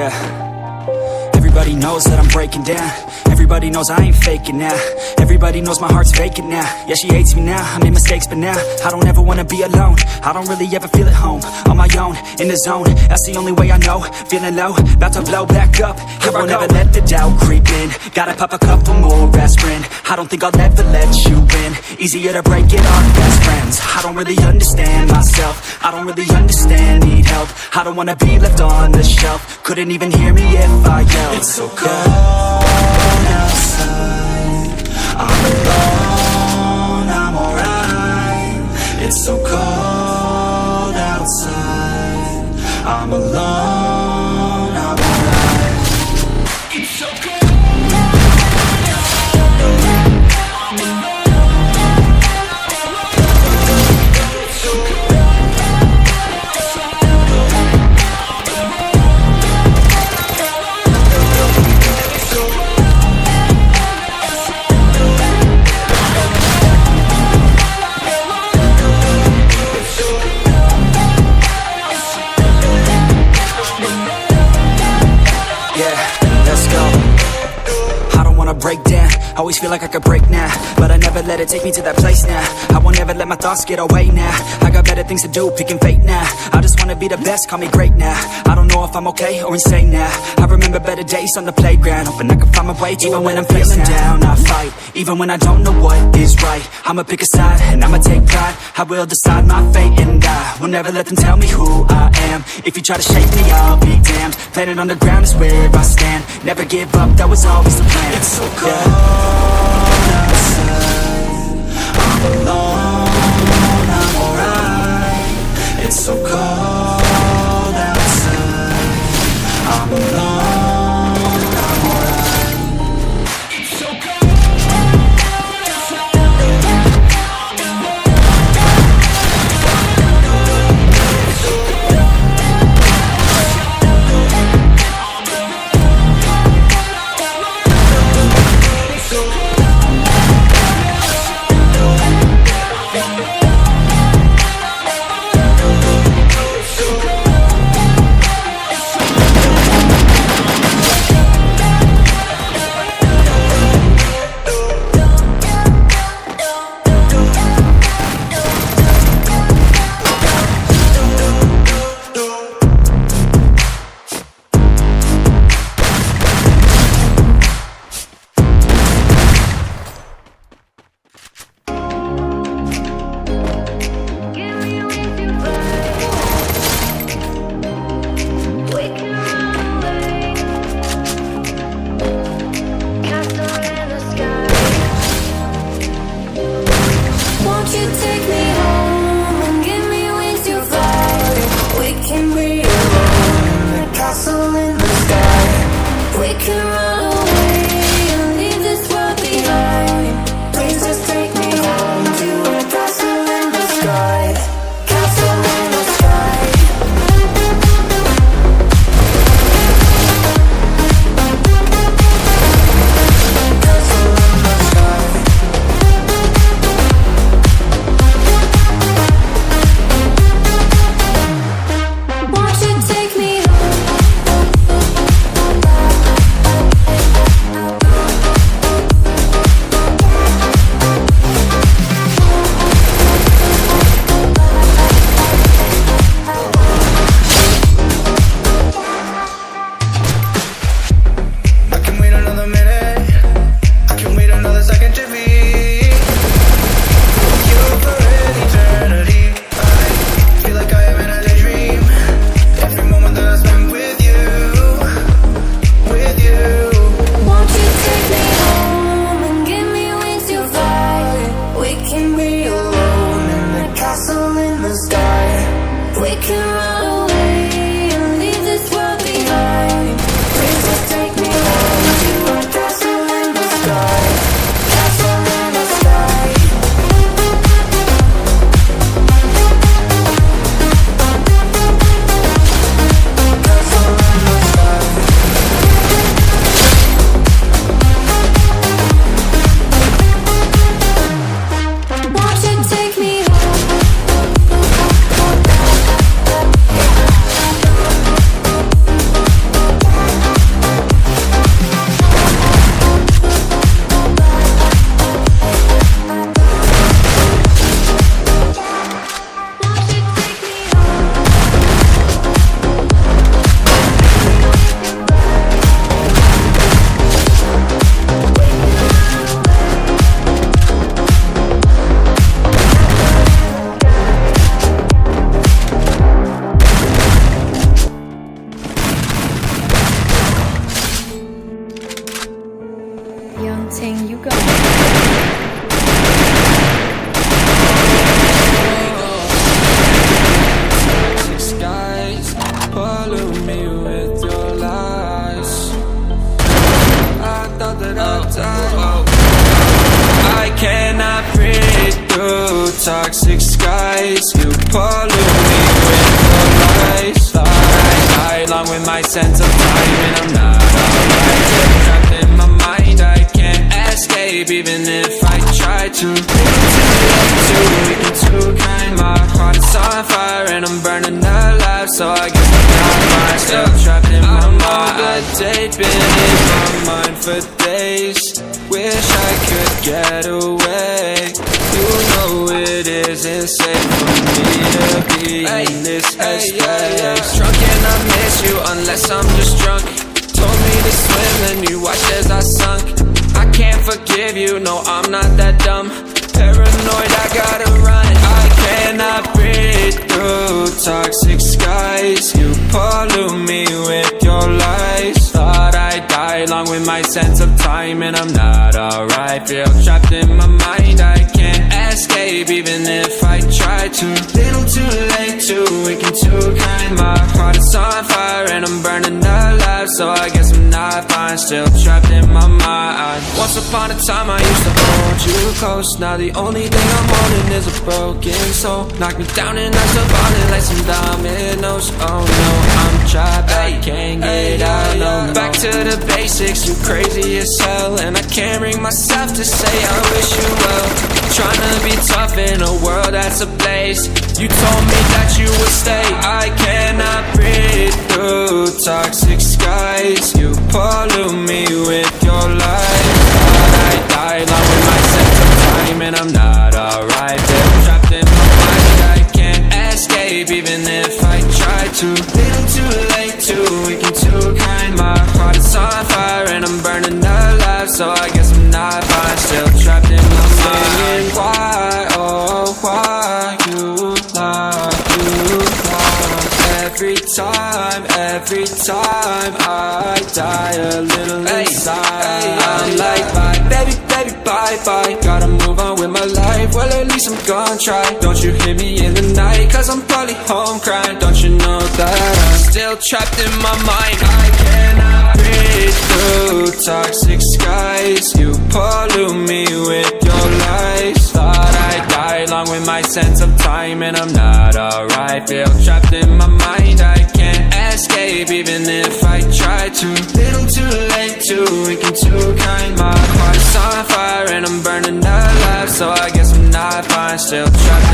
Yeah. Everybody knows that I'm breaking down. Everybody knows I ain't faking now. Everybody knows my heart's vacant now. Yeah, she hates me now, I made mistakes but now I don't ever wanna be alone. I don't really ever feel at home. On my own, in the zone, that's the only way I know. Feeling low, about to blow back up. Here I won't ever let the doubt creep in. Gotta pop a couple more aspirin. I don't think I'll ever let you in. Easier to break it off best friends. I don't really understand myself. I don't really understand, need help. I don't wanna be left on the shelf. Couldn't even hear me if I yelled. It's so cold outside, I'm alone, I'm alright. It's so cold outside, I'm alone, I'm alright. It's so cold. Break down, always feel like I could break now, but I never let it take me to that place now. I won't ever let my thoughts get away now. I got better things to do, picking fate now. I just wanna be the best, call me great now. I don't know if I'm okay or insane now. I remember better days on the playground, hoping I can find my way. Even when I'm feeling down, I fight. Even when I don't know what is right, I'ma pick a side and I'ma take pride. I will decide my fate and I will never let them tell me who I am. If you try to shake me, I'll be damned. Planet on the ground is where I stand. Never give up, that was always the plan. It's so cold outside, I'm alone, I'm alright. It's so cold outside, I'm alone, I'm alright. It's so cold. cannot breathe through toxic skies. You pollute me with your lies. Thought I'd die along with my sense of time, and I'm not alright. Trapped in my mind, I can't escape even if I try to. Too weak and too kind, my heart is on fire and I'm burning alive. So I guess I'm not mine, still trapped in my mind. The day been in my mind for days. Wish I could get away. You know it isn't safe for me to be in this headspace. Drunk and I miss you unless I'm just drunk. Told me to swim and you watched as I sunk. I can't forgive you, no I'm not that dumb. Paranoid, I gotta run. I cannot breathe through toxic skies. You pollute me with your lies. Thought I'd die along with my sense of time, and I'm not alright. Feel trapped in my mind, I can't escape even if I try to. Little too late, too weak and too kind. My heart is on fire and I'm burning alive. So I guess I'm not fine, still trapped in my mind. Once upon a time I used to hold you close. Now the only thing I'm holding is a broken soul. Knock me down and I'm still falling like some dominoes. Oh no, I'm trapped, I can't get out, no. Back to the basics, you crazy as hell. And I can't bring myself to say I wish you well. Trying to be tough in a world that's ablaze. You told me that you would stay. I cannot breathe through toxic skies. You pollute me with your lies. Thought I'd die along with my sense of time, and I'm not alright. Feel trapped in my mind, I can't escape even if I try to. Little too late, too weak and too kind. My heart is on fire and I'm burning alive. So I guess I'm not fine, still trapped in my mind. Why, oh why you lie, you lie. Every time I die a little inside. I'm like bye, baby, baby, bye, bye. Gotta move on with my life, well at least I'm gonna try. Don't you hear me in the night, cause I'm probably home crying. Don't you know that I'm still trapped in my mind. I cannot breathe through toxic skies. You pollute me with your lies. Thought I'd die along with my sense of time, and I'm not alright. Feel trapped in my mind, I can't escape even if I try to. Little too late, too weak and too kind. My heart is on fire and I'm burning alive. So I guess I'm not fine, still trapped